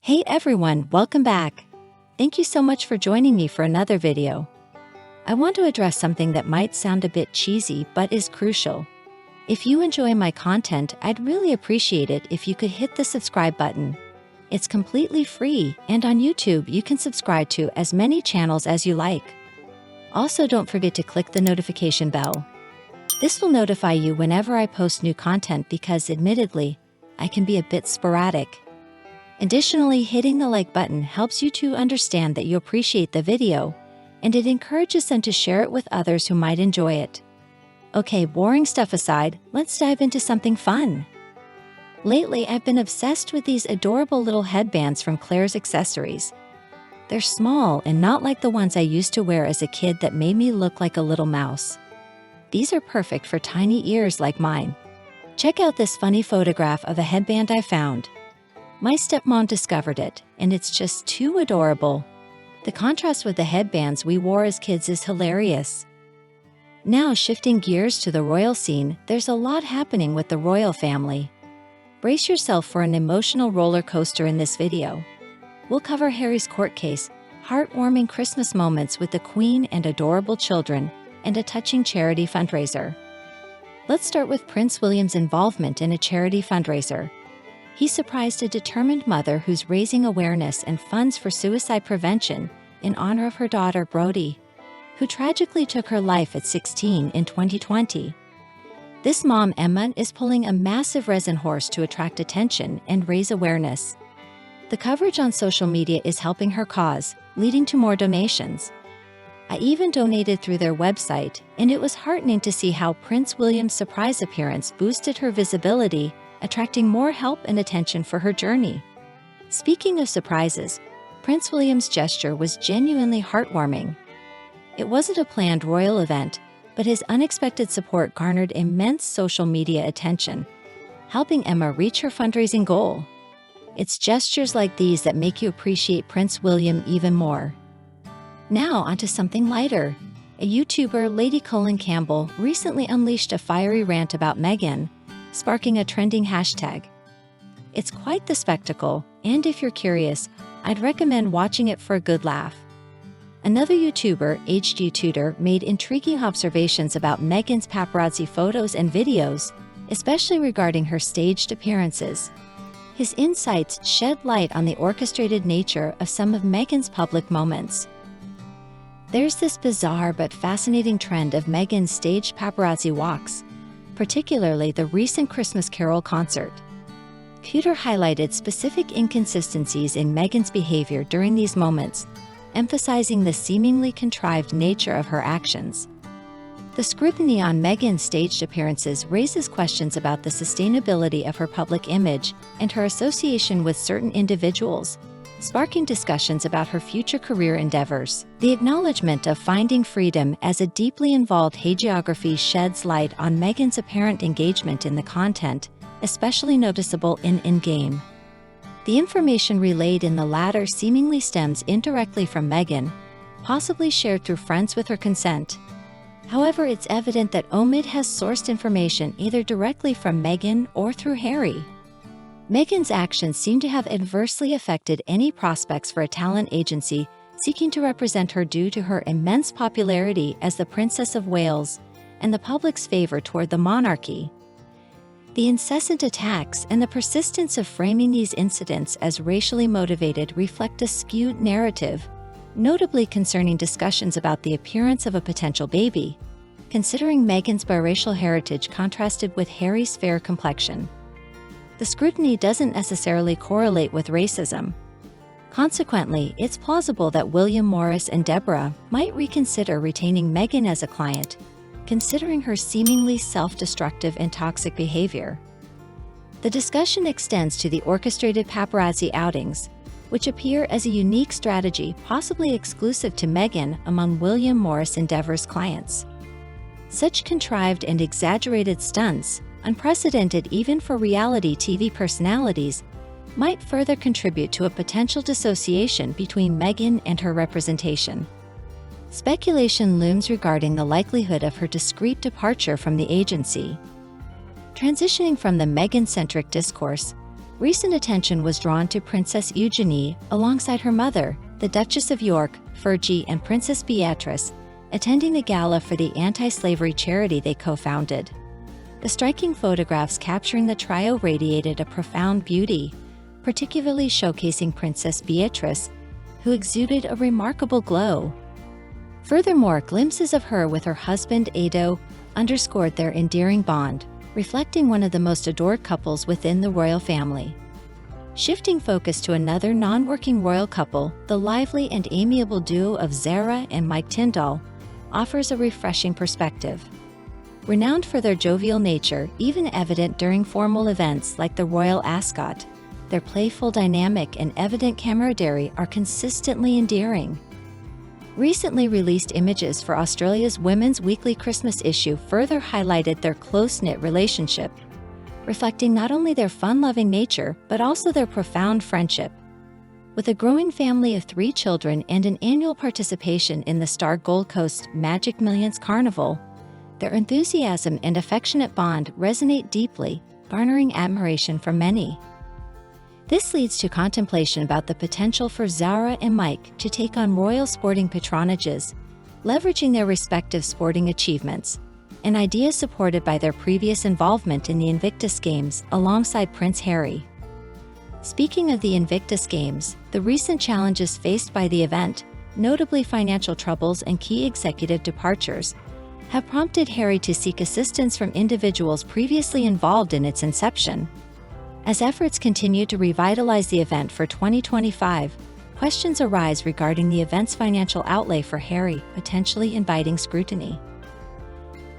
Hey everyone, welcome back. Thank you so much for joining me for another video. I want to address something that might sound a bit cheesy but is crucial. If you enjoy my content, I'd really appreciate it if you could hit the subscribe button. It's completely free, and on YouTube you can subscribe to as many channels as you like. Also, don't forget to click the notification bell. This will notify you whenever I post new content because, admittedly, I can be a bit sporadic. Additionally, hitting the like button helps you to understand that you appreciate the video, and it encourages them to share it with others who might enjoy it. Okay, boring stuff aside, let's dive into something fun. Lately, I've been obsessed with these adorable little headbands from Claire's Accessories. They're small and not like the ones I used to wear as a kid that made me look like a little mouse. These are perfect for tiny ears like mine. Check out this funny photograph of a headband I found. My stepmom discovered it, and it's just too adorable. The contrast with the headbands we wore as kids is hilarious. Now, shifting gears to the royal scene, there's a lot happening with the royal family. Brace yourself for an emotional roller coaster in this video. We'll cover Harry's court case, heartwarming Christmas moments with the Queen and adorable children, and a touching charity fundraiser. Let's start with Prince William's involvement in a charity fundraiser. He surprised a determined mother who's raising awareness and funds for suicide prevention in honor of her daughter Brodie, who tragically took her life at 16 in 2020. This mom, Emma, is pulling a massive resin horse to attract attention and raise awareness. The coverage on social media is helping her cause, leading to more donations. I even donated through their website, and it was heartening to see how Prince William's surprise appearance boosted her visibility, attracting more help and attention for her journey. Speaking of surprises, Prince William's gesture was genuinely heartwarming. It wasn't a planned royal event, but his unexpected support garnered immense social media attention, helping Emma reach her fundraising goal. It's gestures like these that make you appreciate Prince William even more. Now onto something lighter. A YouTuber, Lady Colin Campbell, recently unleashed a fiery rant about Meghan, sparking a trending hashtag. It's quite the spectacle, and if you're curious, I'd recommend watching it for a good laugh. Another YouTuber, HG Tutor, made intriguing observations about Meghan's paparazzi photos and videos, especially regarding her staged appearances. His insights shed light on the orchestrated nature of some of Meghan's public moments. There's this bizarre but fascinating trend of Meghan's staged paparazzi walks, particularly the recent Christmas Carol concert. Tutor highlighted specific inconsistencies in Meghan's behavior during these moments, emphasizing the seemingly contrived nature of her actions. The scrutiny on Meghan's staged appearances raises questions about the sustainability of her public image and her association with certain individuals, sparking discussions about her future career endeavors. The acknowledgement of finding freedom as a deeply involved hagiography sheds light on Meghan's apparent engagement in the content, especially noticeable in In-Game. The information relayed in the latter seemingly stems indirectly from Meghan, possibly shared through friends with her consent. However, it's evident that Omid has sourced information either directly from Meghan or through Harry. Meghan's actions seem to have adversely affected any prospects for a talent agency seeking to represent her due to her immense popularity as the Princess of Wales and the public's favor toward the monarchy. The incessant attacks and the persistence of framing these incidents as racially motivated reflect a skewed narrative, notably concerning discussions about the appearance of a potential baby, considering Meghan's biracial heritage contrasted with Harry's fair complexion. The scrutiny doesn't necessarily correlate with racism. Consequently, it's plausible that William Morris and Deborah might reconsider retaining Meghan as a client, considering her seemingly self-destructive and toxic behavior. The discussion extends to the orchestrated paparazzi outings, which appear as a unique strategy possibly exclusive to Meghan among William Morris Endeavor's clients. Such contrived and exaggerated stunts, unprecedented even for reality TV personalities, might further contribute to a potential dissociation between Meghan and her representation. Speculation looms regarding the likelihood of her discreet departure from the agency. Transitioning from the Meghan-centric discourse, Recent attention was drawn to Princess Eugenie alongside her mother, the Duchess of York, Fergie, and Princess Beatrice, attending the gala for the anti-slavery charity they co-founded. The striking photographs capturing the trio radiated a profound beauty, particularly showcasing Princess Beatrice, who exuded a remarkable glow. Furthermore, glimpses of her with her husband Ado underscored their endearing bond, reflecting one of the most adored couples within the royal family. Shifting focus to another non-working royal couple, the lively and amiable duo of Zara and Mike Tyndall offers a refreshing perspective. Renowned for their jovial nature, even evident during formal events like the Royal Ascot, their playful dynamic and evident camaraderie are consistently endearing. Recently released images for Australia's Women's Weekly Christmas issue further highlighted their close-knit relationship, reflecting not only their fun-loving nature but also their profound friendship. With a growing family of 3 children and an annual participation in the Star Gold Coast Magic Millions Carnival, their enthusiasm and affectionate bond resonate deeply, garnering admiration from many. This leads to contemplation about the potential for Zara and Mike to take on royal sporting patronages, leveraging their respective sporting achievements, an idea supported by their previous involvement in the Invictus Games alongside Prince Harry. Speaking of the Invictus Games, the recent challenges faced by the event, notably financial troubles and key executive departures, have prompted Harry to seek assistance from individuals previously involved in its inception. As efforts continue to revitalize the event for 2025, questions arise regarding the event's financial outlay for Harry, potentially inviting scrutiny.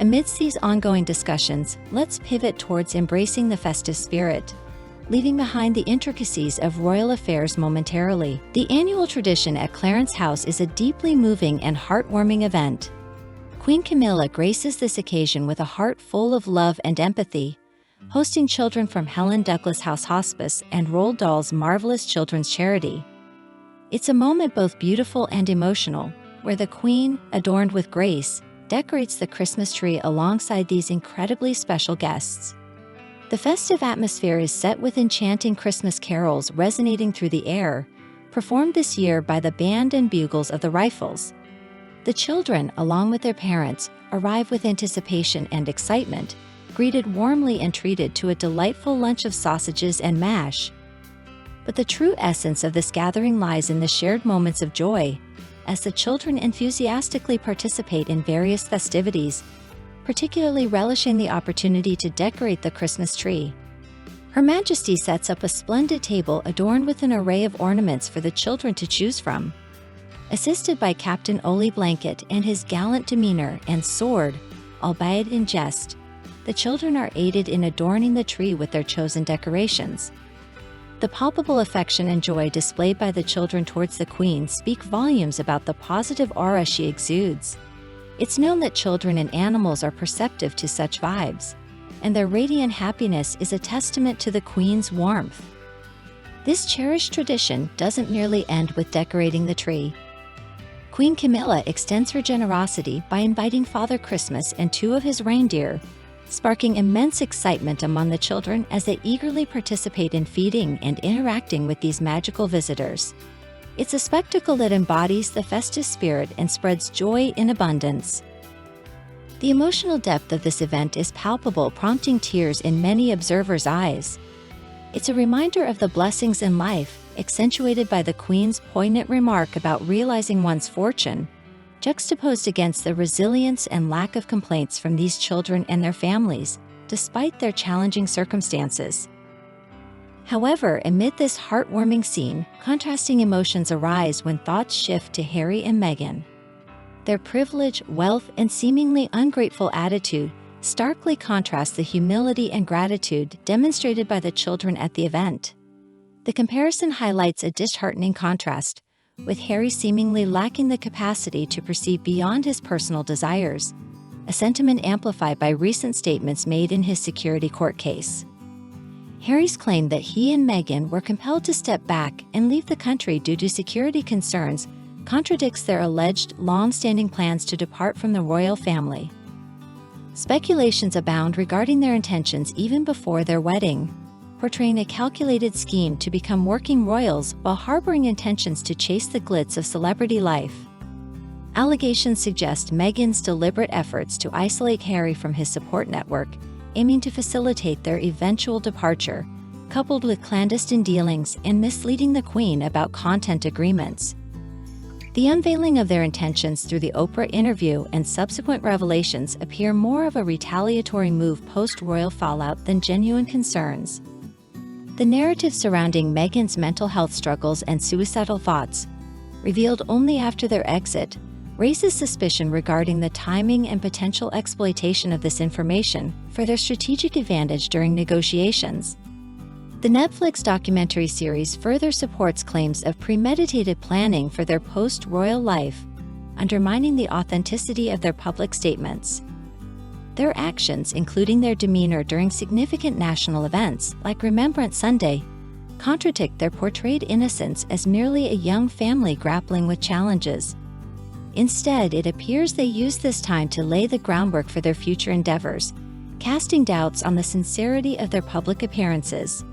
Amidst these ongoing discussions, let's pivot towards embracing the festive spirit, leaving behind the intricacies of royal affairs momentarily. The annual tradition at Clarence House is a deeply moving and heartwarming event. Queen Camilla graces this occasion with a heart full of love and empathy, hosting children from Helen Douglas House Hospice and Roald Dahl's marvelous children's charity. It's a moment both beautiful and emotional, where the Queen, adorned with grace, decorates the Christmas tree alongside these incredibly special guests. The festive atmosphere is set with enchanting Christmas carols resonating through the air, performed this year by the band and bugles of the Rifles. The children, along with their parents, arrive with anticipation and excitement, greeted warmly and treated to a delightful lunch of sausages and mash. But the true essence of this gathering lies in the shared moments of joy, as the children enthusiastically participate in various festivities, particularly relishing the opportunity to decorate the Christmas tree. Her Majesty sets up a splendid table adorned with an array of ornaments for the children to choose from. Assisted by Captain Oli Blanket and his gallant demeanor and sword, albeit in jest, the children are aided in adorning the tree with their chosen decorations. The palpable affection and joy displayed by the children towards the Queen speak volumes about the positive aura she exudes. It's known that children and animals are perceptive to such vibes, and their radiant happiness is a testament to the Queen's warmth. This cherished tradition doesn't merely end with decorating the tree. Queen Camilla extends her generosity by inviting Father Christmas and 2 of his reindeer, sparking immense excitement among the children as they eagerly participate in feeding and interacting with these magical visitors. It's a spectacle that embodies the festive spirit and spreads joy in abundance. The emotional depth of this event is palpable, prompting tears in many observers' eyes. It's a reminder of the blessings in life, accentuated by the Queen's poignant remark about realizing one's fortune, juxtaposed against the resilience and lack of complaints from these children and their families, despite their challenging circumstances. However, amid this heartwarming scene, contrasting emotions arise when thoughts shift to Harry and Meghan. Their privilege, wealth, and seemingly ungrateful attitude starkly contrast the humility and gratitude demonstrated by the children at the event. The comparison highlights a disheartening contrast, with Harry seemingly lacking the capacity to perceive beyond his personal desires, a sentiment amplified by recent statements made in his security court case. Harry's claim that he and Meghan were compelled to step back and leave the country due to security concerns contradicts their alleged long-standing plans to depart from the royal family. Speculations abound regarding their intentions even before their wedding, portraying a calculated scheme to become working royals while harboring intentions to chase the glitz of celebrity life. Allegations suggest Meghan's deliberate efforts to isolate Harry from his support network, aiming to facilitate their eventual departure, coupled with clandestine dealings and misleading the Queen about content agreements. The unveiling of their intentions through the Oprah interview and subsequent revelations appear more of a retaliatory move post-royal fallout than genuine concerns. The narrative surrounding Meghan's mental health struggles and suicidal thoughts, revealed only after their exit, raises suspicion regarding the timing and potential exploitation of this information for their strategic advantage during negotiations. The Netflix documentary series further supports claims of premeditated planning for their post-royal life, undermining the authenticity of their public statements. Their actions, including their demeanor during significant national events like Remembrance Sunday, contradict their portrayed innocence as merely a young family grappling with challenges. Instead, it appears they use this time to lay the groundwork for their future endeavors, casting doubts on the sincerity of their public appearances.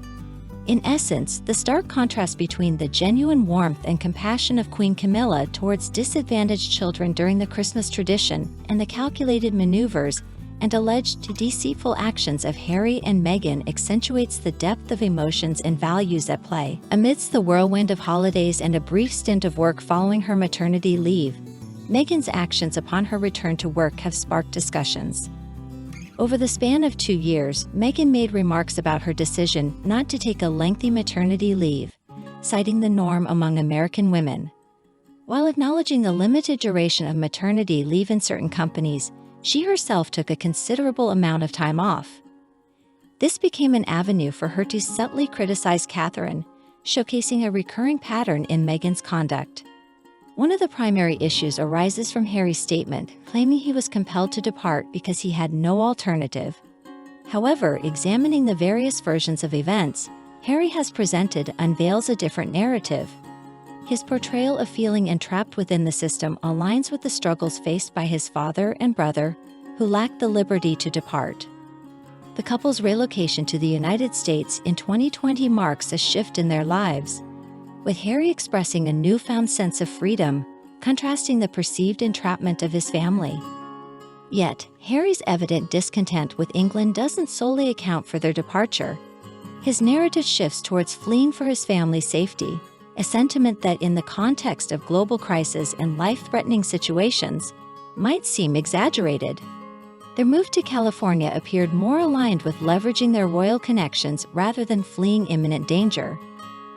In essence, the stark contrast between the genuine warmth and compassion of Queen Camilla towards disadvantaged children during the Christmas tradition and the calculated maneuvers and alleged deceitful actions of Harry and Meghan accentuates the depth of emotions and values at play. Amidst the whirlwind of holidays and a brief stint of work following her maternity leave, Meghan's actions upon her return to work have sparked discussions. Over the span of 2 years, Meghan made remarks about her decision not to take a lengthy maternity leave, citing the norm among American women. While acknowledging the limited duration of maternity leave in certain companies, she herself took a considerable amount of time off. This became an avenue for her to subtly criticize Catherine, showcasing a recurring pattern in Meghan's conduct. One of the primary issues arises from Harry's statement, claiming he was compelled to depart because he had no alternative. However, examining the various versions of events Harry has presented unveils a different narrative. His portrayal of feeling entrapped within the system aligns with the struggles faced by his father and brother, who lacked the liberty to depart. The couple's relocation to the United States in 2020 marks a shift in their lives, with Harry expressing a newfound sense of freedom, contrasting the perceived entrapment of his family. Yet, Harry's evident discontent with England doesn't solely account for their departure. His narrative shifts towards fleeing for his family's safety, a sentiment that in the context of global crisis and life-threatening situations might seem exaggerated. Their move to California appeared more aligned with leveraging their royal connections rather than fleeing imminent danger.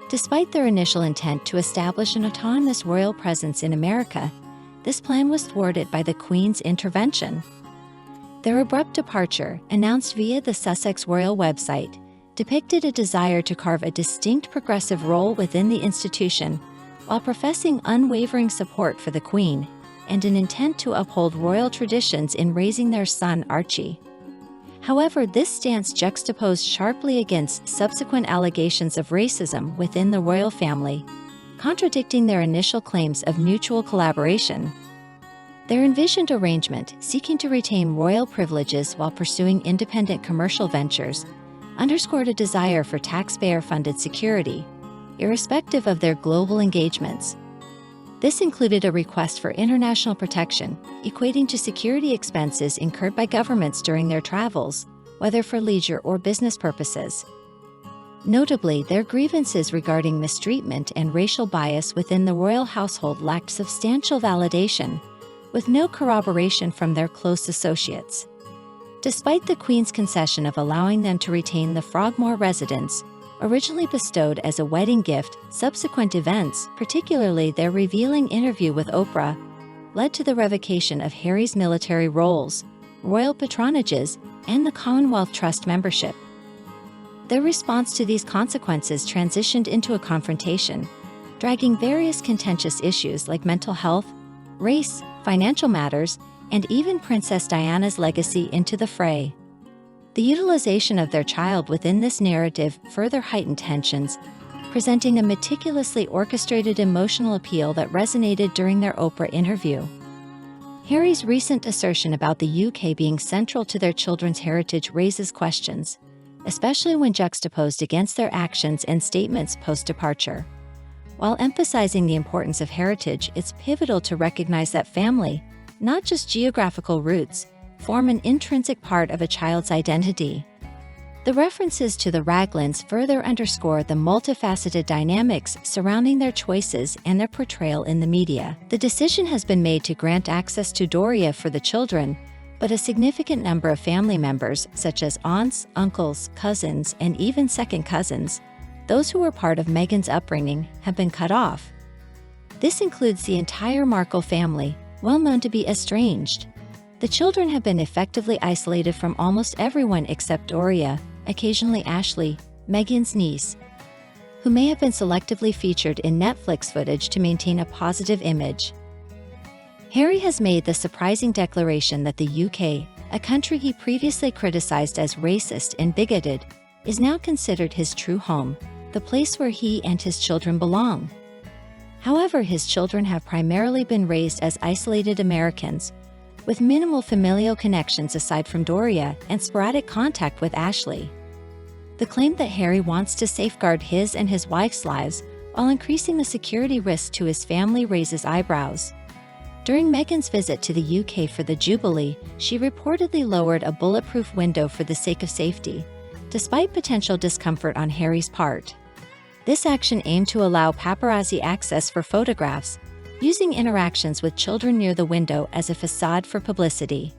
Despite their initial intent to establish an autonomous royal presence in America, this plan was thwarted by the Queen's intervention. Their abrupt departure, announced via the Sussex Royal website, depicted a desire to carve a distinct progressive role within the institution, while professing unwavering support for the Queen and an intent to uphold royal traditions in raising their son Archie. However, this stance juxtaposed sharply against subsequent allegations of racism within the royal family, contradicting their initial claims of mutual collaboration. Their envisioned arrangement, seeking to retain royal privileges while pursuing independent commercial ventures, underscored a desire for taxpayer-funded security, irrespective of their global engagements. This included a request for international protection, equating to security expenses incurred by governments during their travels, whether for leisure or business purposes. Notably, their grievances regarding mistreatment and racial bias within the royal household lacked substantial validation, with no corroboration from their close associates. Despite the Queen's concession of allowing them to retain the Frogmore residence, originally bestowed as a wedding gift, subsequent events, particularly their revealing interview with Oprah, led to the revocation of Harry's military roles, royal patronages, and the Commonwealth Trust membership. Their response to these consequences transitioned into a confrontation, dragging various contentious issues like mental health, race, financial matters, and even Princess Diana's legacy into the fray. The utilization of their child within this narrative further heightened tensions, presenting a meticulously orchestrated emotional appeal that resonated during their Oprah interview. Harry's recent assertion about the UK being central to their children's heritage raises questions. especially when juxtaposed against their actions and statements post-departure. While emphasizing the importance of heritage, it's pivotal to recognize that family, not just geographical roots, form an intrinsic part of a child's identity. The references to the Raglands further underscore the multifaceted dynamics surrounding their choices and their portrayal in the media. The decision has been made to grant access to Doria for the children, but a significant number of family members, such as aunts, uncles, cousins, and even second cousins, those who were part of Meghan's upbringing, have been cut off. This includes the entire Markle family, well known to be estranged. The children have been effectively isolated from almost everyone except Doria, occasionally Ashley, Meghan's niece, who may have been selectively featured in Netflix footage to maintain a positive image. Harry has made the surprising declaration that the UK, a country he previously criticized as racist and bigoted, is now considered his true home, the place where he and his children belong. However, his children have primarily been raised as isolated Americans, with minimal familial connections aside from Doria and sporadic contact with Ashley. The claim that Harry wants to safeguard his and his wife's lives while increasing the security risk to his family raises eyebrows. During Meghan's visit to the UK for the Jubilee, she reportedly lowered a bulletproof window for the sake of safety, despite potential discomfort on Harry's part. This action aimed to allow paparazzi access for photographs, using interactions with children near the window as a facade for publicity.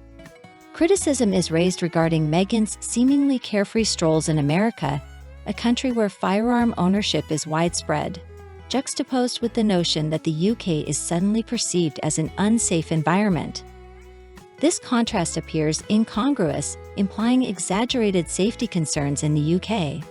Criticism is raised regarding Meghan's seemingly carefree strolls in America, a country where firearm ownership is widespread, juxtaposed with the notion that the UK is suddenly perceived as an unsafe environment. This contrast appears incongruous, implying exaggerated safety concerns in the UK.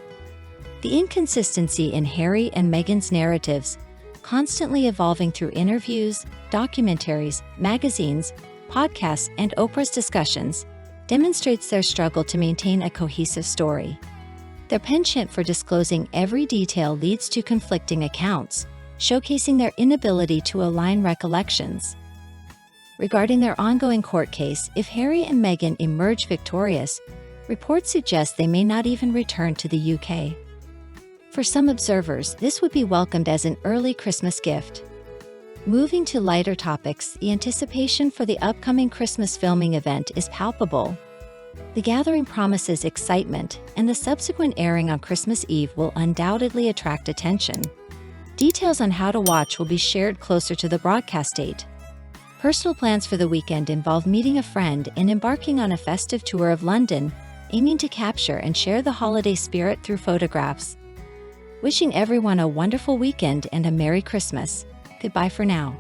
The inconsistency in Harry and Meghan's narratives, constantly evolving through interviews, documentaries, magazines, podcasts, and Oprah's discussions, demonstrates their struggle to maintain a cohesive story. Their penchant for disclosing every detail leads to conflicting accounts, showcasing their inability to align recollections. Regarding their ongoing court case, if Harry and Meghan emerge victorious, reports suggest they may not even return to the UK. For some observers, this would be welcomed as an early Christmas gift. Moving to lighter topics, the anticipation for the upcoming Christmas filming event is palpable. The gathering promises excitement, and the subsequent airing on Christmas Eve will undoubtedly attract attention. Details on how to watch will be shared closer to the broadcast date. Personal plans for the weekend involve meeting a friend and embarking on a festive tour of London, aiming to capture and share the holiday spirit through photographs. Wishing everyone a wonderful weekend and a Merry Christmas. Goodbye for now.